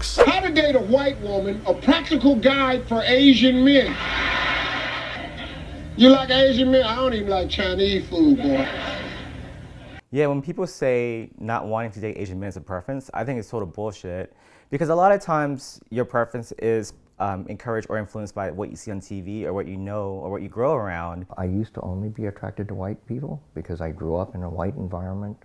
How to Date a White Woman, a practical guide for Asian men. You like Asian men? I don't even like Chinese food, boy. Yeah, when people say not wanting to date Asian men is a preference, I think it's total bullshit. Because a lot of times your preference is encouraged or influenced by what you see on TV or what you know or what you grow around. I used to only be attracted to white people because I grew up in a white environment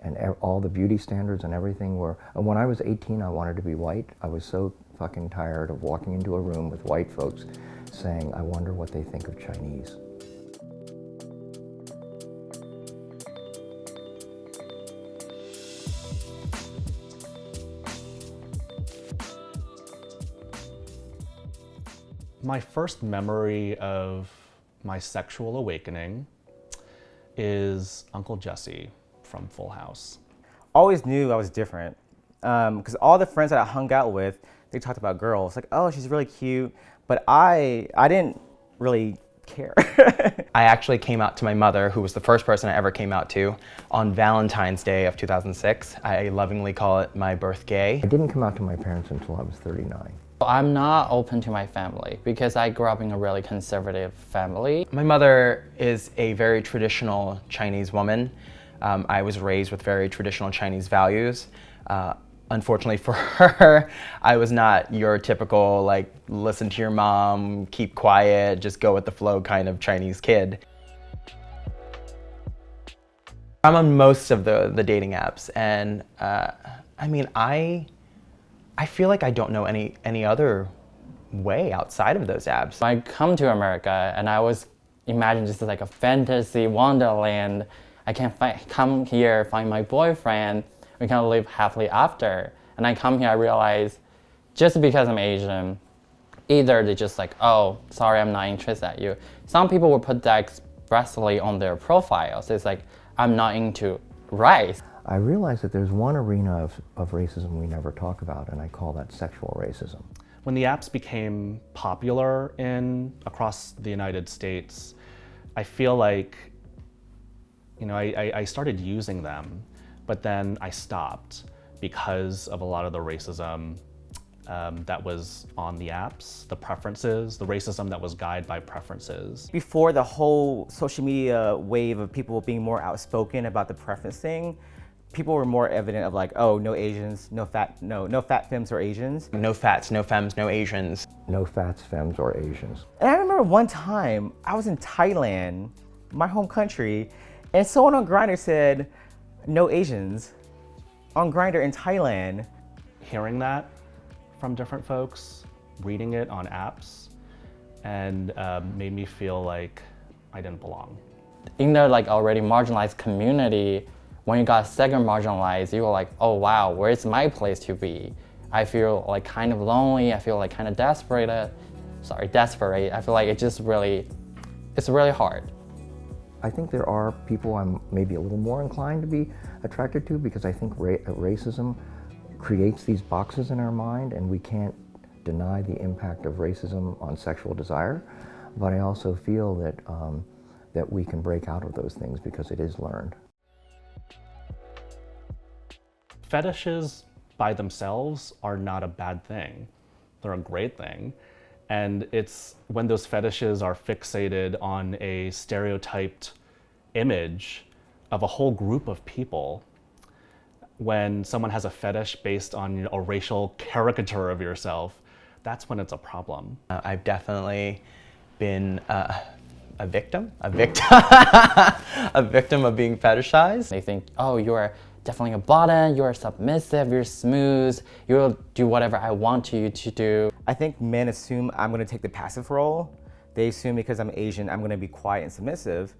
and all the beauty standards and everything were, and when I was 18 I wanted to be white. I was so fucking tired of walking into a room with white folks saying, I wonder what they think of Chinese. My first memory of my sexual awakening is Uncle Jesse from Full House. Always knew I was different because all the friends that I hung out with, they talked about girls, like, oh, she's really cute, but I didn't really care. I actually came out to my mother, who was the first person I ever came out to, on Valentine's Day of 2006. I lovingly call it my birth gay. I didn't come out to my parents until I was 39. I'm not open to my family because I grew up in a really conservative family. My mother is a very traditional Chinese woman. I was raised with very traditional Chinese values. Unfortunately for her, I was not your typical, like, listen to your mom, keep quiet, just go with the flow kind of Chinese kid. I'm on most of the dating apps, and I mean, I feel like I don't know any other way outside of those apps. I come to America and I was imagining just like a fantasy wonderland. I can come here, find my boyfriend, we can live happily after. And I come here, I realize just because I'm Asian, either they just like, oh, sorry, I'm not interested in you. Some people will put that expressly on their profiles. It's like, I'm not into rice. I realized that there's one arena of racism we never talk about, and I call that sexual racism. When the apps became popular across the United States, I feel like, you know, I started using them, but then I stopped because of a lot of the racism that was on the apps, the preferences, the racism that was guided by preferences. Before the whole social media wave of people being more outspoken about the preference thing, people were more evident of like, oh, no Asians, no fat femmes or Asians. No fats, no femmes, no Asians. No fats, femmes, or Asians. And I remember one time I was in Thailand, my home country, and someone on Grindr said, no Asians, on Grindr in Thailand. Hearing that from different folks, reading it on apps, and made me feel like I didn't belong. In the like already marginalized community, when you got second marginalized, you were like, oh wow, where's my place to be? I feel like kind of lonely, I feel like kind of desperate. I feel like it's really hard. I think there are people I'm maybe a little more inclined to be attracted to because I think racism creates these boxes in our mind and we can't deny the impact of racism on sexual desire. But I also feel that, that we can break out of those things because it is learned. Fetishes by themselves are not a bad thing. They're a great thing. And it's when those fetishes are fixated on a stereotyped image of a whole group of people, when someone has a fetish based on a racial caricature of yourself, that's when it's a problem. I've definitely been a victim of being fetishized. They think, oh, you're definitely a bottom, you're submissive, you're smooth, you'll do whatever I want you to do. I think men assume I'm gonna take the passive role. They assume because I'm Asian, I'm gonna be quiet and submissive.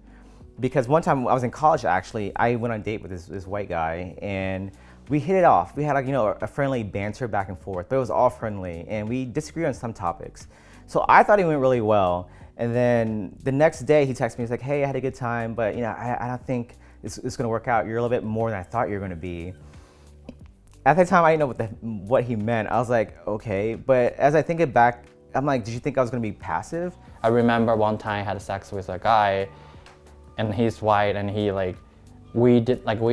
Because one time I was in college actually, I went on a date with this white guy and we hit it off. We had like, you know, a friendly banter back and forth, but it was all friendly and we disagreed on some topics. So I thought it went really well. And then the next day he texted me, he's like, hey, I had a good time, but you know, I don't think it's gonna work out. You're a little bit more than I thought you were gonna be. At the time, I didn't know what he meant. I was like, okay. But as I think it back, I'm like, did you think I was gonna be passive? I remember one time I had sex with a guy and he's white and he like, we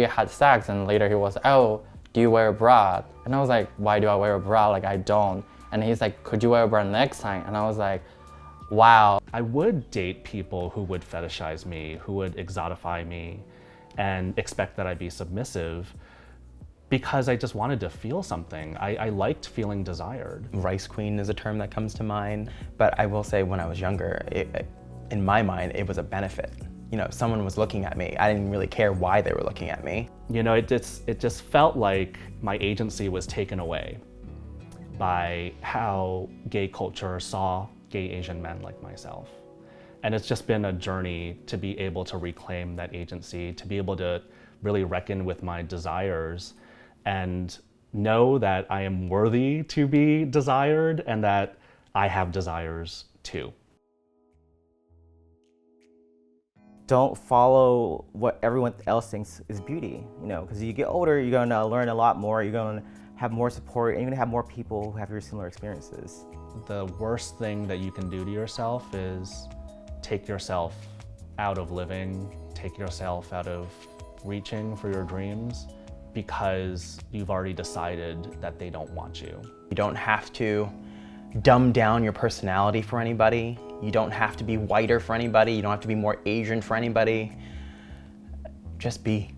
had sex and later he was, oh, do you wear a bra? And I was like, why do I wear a bra? Like, I don't. And he's like, could you wear a bra next time? And I was like, wow. I would date people who would fetishize me, who would exotify me, and expect that I'd be submissive because I just wanted to feel something. I liked feeling desired. Rice queen is a term that comes to mind, but I will say when I was younger, in my mind, it was a benefit. You know, if someone was looking at me, I didn't really care why they were looking at me. You know, it just felt like my agency was taken away by how gay culture saw gay Asian men like myself. And it's just been a journey to be able to reclaim that agency, to be able to really reckon with my desires and know that I am worthy to be desired and that I have desires too. Don't follow what everyone else thinks is beauty, you know, because you get older, you're gonna learn a lot more, you're gonna have more support, and you're gonna have more people who have your similar experiences. The worst thing that you can do to yourself is take yourself out of living, take yourself out of reaching for your dreams because you've already decided that they don't want you. You don't have to dumb down your personality for anybody. You don't have to be whiter for anybody. You don't have to be more Asian for anybody. Just be.